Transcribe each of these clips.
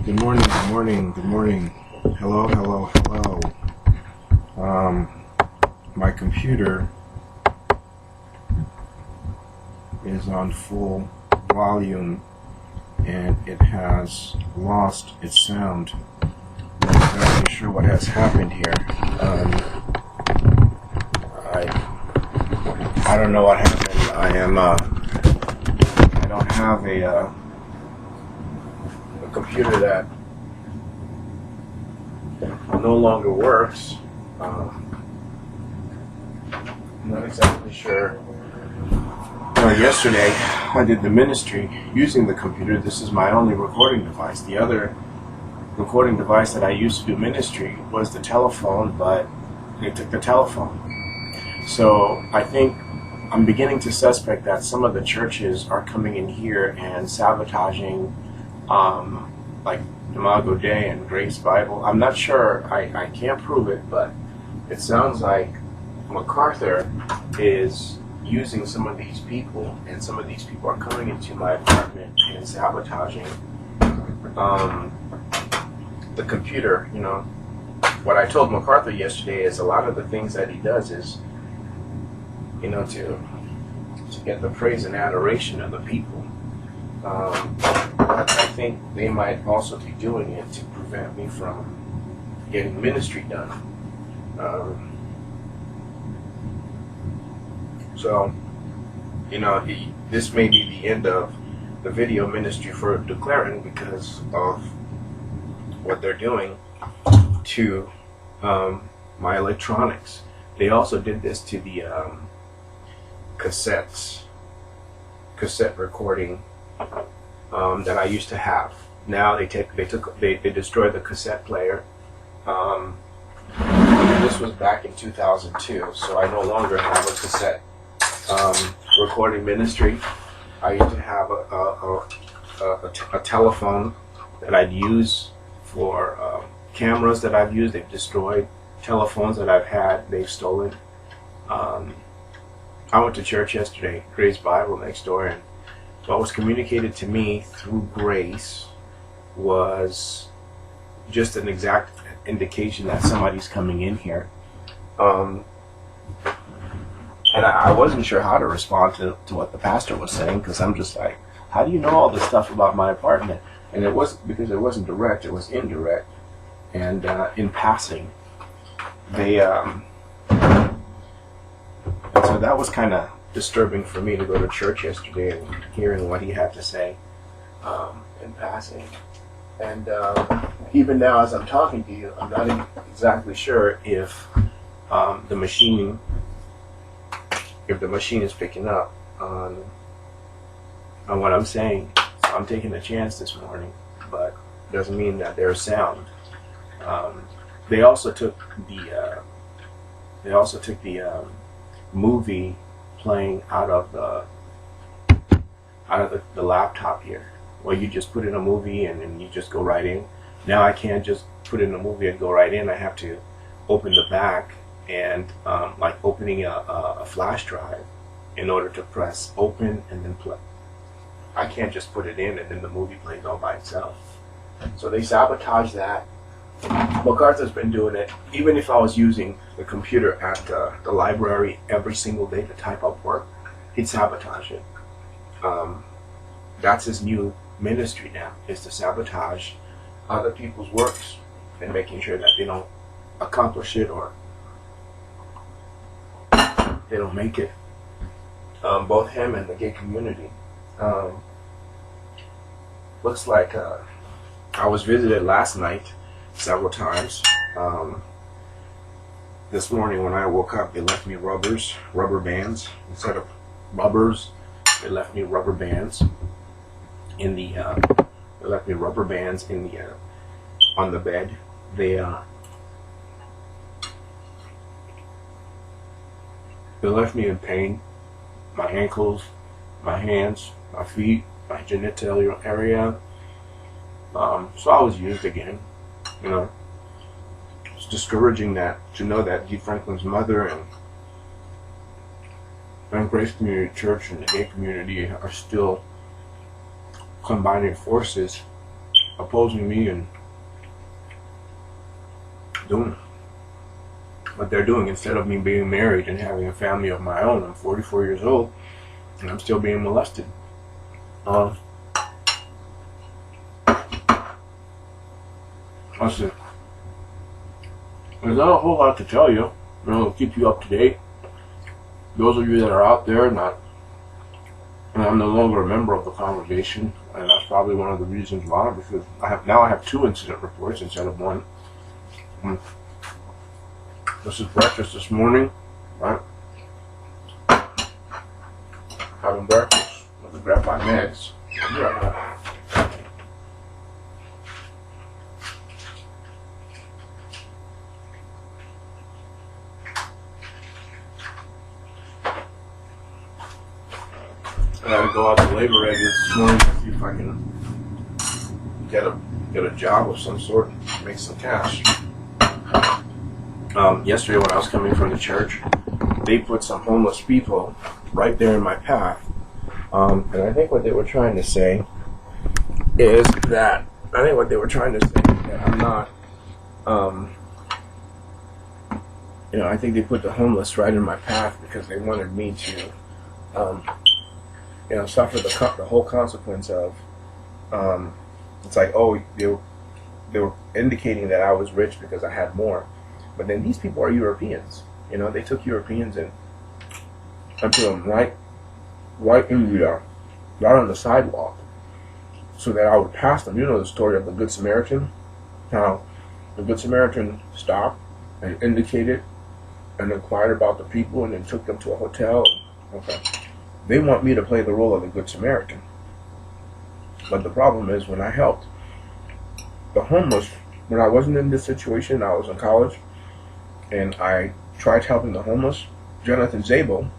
Good morning, good morning, good morning. Hello, hello, hello. My computer is on full volume and it has lost its sound. I'm not exactly sure what has happened here. I don't know what happened. I don't have a computer that no longer works. I'm not exactly sure. Yesterday I did the ministry using the computer. This is my only recording device. The other recording device that I used to do ministry was the telephone, but they took the telephone. So I think I'm beginning to suspect that some of the churches are coming in here and sabotaging like Imago Dei and Grace Bible. I'm not sure. I can't prove it, but it sounds like MacArthur is using some of these people, and some of these people are coming into my apartment and sabotaging the computer. You know, what I told MacArthur yesterday is a lot of the things that he does is, you know, to get the praise and adoration of the people. But I think they might also be doing it to prevent me from getting ministry done. So, you know, this may be the end of the video ministry for Duclairon because of what they're doing to my electronics. They also did this to the cassette recording that I used to have. Now they destroyed the cassette player. This was back in 2002, so I no longer have a cassette recording ministry. I used to have a telephone that I'd use for cameras that I've used. They've destroyed telephones that I've had. They've stolen. I went to church yesterday, Grace Bible next door, and what was communicated to me through Grace was just an exact indication that somebody's coming in here. And I wasn't sure how to respond to what the pastor was saying, because I'm just like, how do you know all this stuff about my apartment? And it was because it wasn't direct, it was indirect. And in passing, they and so that was kind of disturbing for me to go to church yesterday and hearing what he had to say in passing. And even now, as I'm talking to you, I'm not exactly sure if the machine is picking up on what I'm saying. So I'm taking a chance this morning, but it doesn't mean that there's sound. They also took the movie playing out of the laptop here, where you just put in a movie and then you just go right in. Now I can't just put in a movie and go right in. I have to open the back and like opening a flash drive in order to press open and then play. I can't just put it in and then the movie plays all by itself. So they sabotage that. MacArthur's been doing it. Even if I was using the computer at the library every single day to type up work, he'd sabotage it. That's his new ministry now, is to sabotage other people's works and making sure that they don't accomplish it or they don't make it. Both him and the gay community. Looks like I was visited last night several times. This morning when I woke up, they left me rubber bands. Instead of rubbers, they left me rubber bands in the on the bed. They left me in pain. My ankles, my hands, my feet, my genitalia area. So I was used again. You know, it's discouraging to know that G. Franklin's mother and Grace Community Church and the gay community are still combining forces opposing me and doing what they're doing instead of me being married and having a family of my own. I'm 44 years old and I'm still being molested. Listen, there's not a whole lot to tell you. It'll keep you up to date. Those of you that are out there, and I'm no longer a member of the congregation, and that's probably one of the reasons why, because I have 2 incident reports instead of 1. This is breakfast this morning, right? Having breakfast. Let me grab my meds. I'll be right back. I gotta go out to labor ready this morning to see if I can get a job of some sort, make some cash. Yesterday when I was coming from the church, they put some homeless people right there in my path. And I think what they were trying to say is that I'm not, I think they put the homeless right in my path because they wanted me to, suffer the whole consequence of, it's like, oh, they were indicating that I was rich because I had more. But then these people are Europeans. They took Europeans and put them right in the, right on the sidewalk so that I would pass them. You know the story of the Good Samaritan? How the Good Samaritan stopped and indicated and inquired about the people and then took them to a hotel. Okay. They want me to play the role of the Good Samaritan. But the problem is when I helped the homeless, when I wasn't in this situation, I was in college, and I tried helping the homeless, Jonathan Zabel,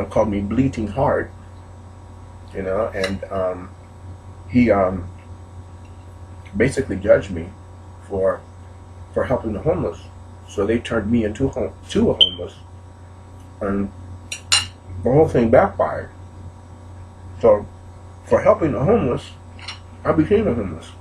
called me bleating heart, and he basically judged me for helping the homeless. So they turned me into a homeless, and the whole thing backfired. So for helping the homeless, I became a homeless,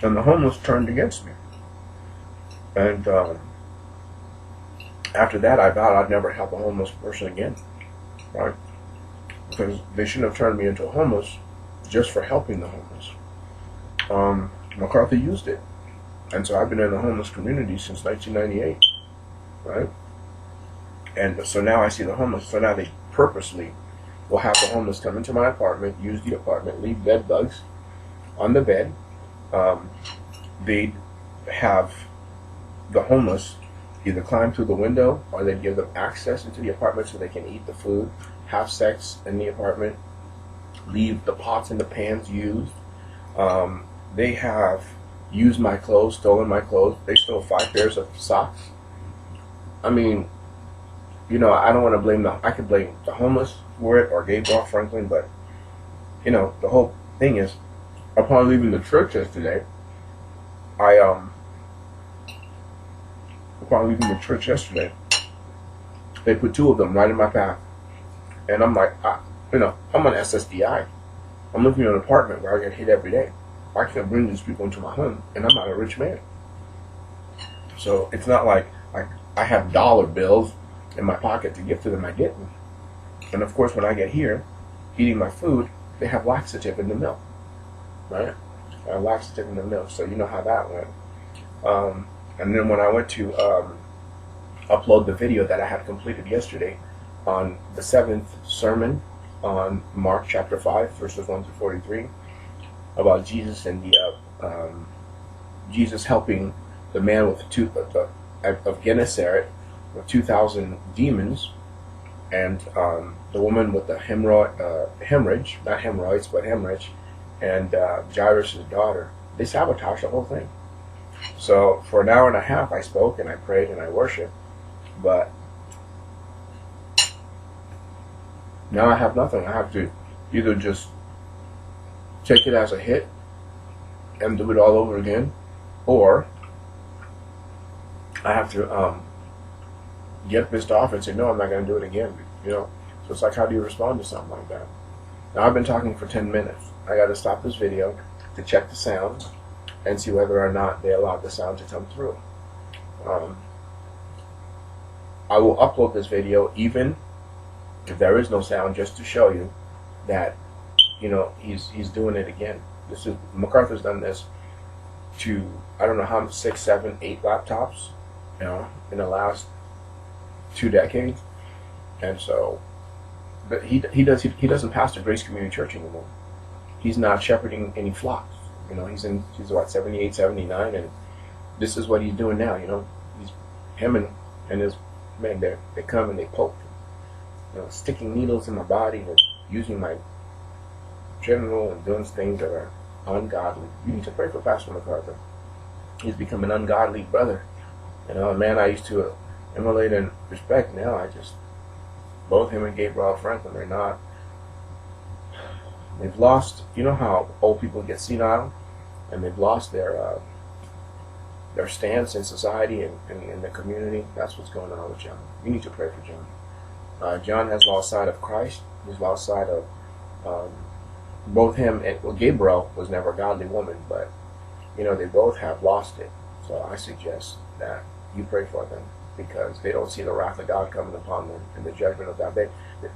and the homeless turned against me. And after that, I vowed I'd never help a homeless person again, right? Because they shouldn't have turned me into a homeless just for helping the homeless. McCarthy used it. And so I've been in the homeless community since 1998, right? And so now I see the homeless. So now they purposely will have the homeless come into my apartment, use the apartment, leave bed bugs on the bed. They'd have the homeless either climb through the window or they'd give them access into the apartment so they can eat the food, have sex in the apartment, leave the pots and the pans used. They have used my clothes, stolen my clothes. They stole 5 pairs of socks. I mean, I don't want to blame I could blame the homeless for it or Gabriel Franklin, but, the whole thing is, upon leaving the church yesterday, they put 2 of them right in my path. And I'm like, I'm on SSDI. I'm living in an apartment where I get hit every day. I can't bring these people into my home, and I'm not a rich man. So it's not like I have dollar bills in my pocket to give to them. I didn't. And of course, when I get here, eating my food, they have laxative in the milk, right? Laxative in the milk, so you know how that went. And then when I went to upload the video that I had completed yesterday on the 7th sermon on Mark chapter 5, verses 1 through 43, about Jesus and the Jesus helping the man with of Gennesaret with 2,000 demons, and the woman with the hemorrhage, not hemorrhoids, but hemorrhage, and Jairus' daughter. They sabotaged the whole thing. So for an hour and a half, I spoke and I prayed and I worshiped, but now I have nothing. I have to either just take it as a hit and do it all over again, or I have to get pissed off and say, no, I'm not going to do it again. So it's like, how do you respond to something like that? Now I've been talking for 10 minutes. I got to stop this video, to check the sound and see whether or not they allowed the sound to come through. I will upload this video even if there is no sound, just to show you that, you know, he's doing it again. This is MacArthur's done this to, I don't know how many, 6, 7, 8 laptops, you know, in the last 2 decades. And so, but he doesn't pastor Grace Community Church anymore. He's not shepherding any flocks. You know, he's what, 78, 79, and this is what he's doing now. You know, him and his man, they come and they poke, you know, sticking needles in my body and using my genital and doing things that are ungodly. You need to pray for Pastor MacArthur. He's become an ungodly brother. You know, a man I used to emulate and respect. Now I just, both him and Gabriel Franklin, they've lost, you know how old people get senile, and they've lost their stance in society and in the community. That's what's going on with John. You need to pray for John. John has lost sight of Christ. He's lost sight of both him and, well, Gabriel was never a godly woman, but, you know, they both have lost it. So I suggest that you pray for them, because they don't see the wrath of God coming upon them and the judgment of God.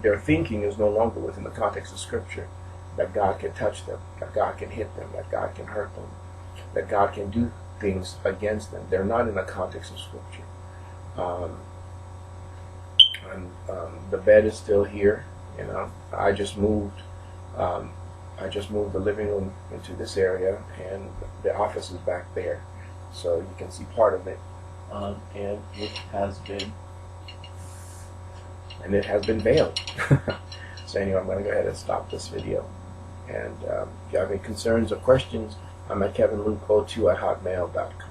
Their thinking is no longer within the context of Scripture, that God can touch them, that God can hit them, that God can hurt them, that God can do things against them. They're not in the context of Scripture. The bed is still here. You know, I just moved the living room into this area, and the office is back there, so you can see part of it. And it has been veiled. So anyway, I'm going to go ahead and stop this video. And if you have any concerns or questions, I'm at kevinluke02@hotmail.com.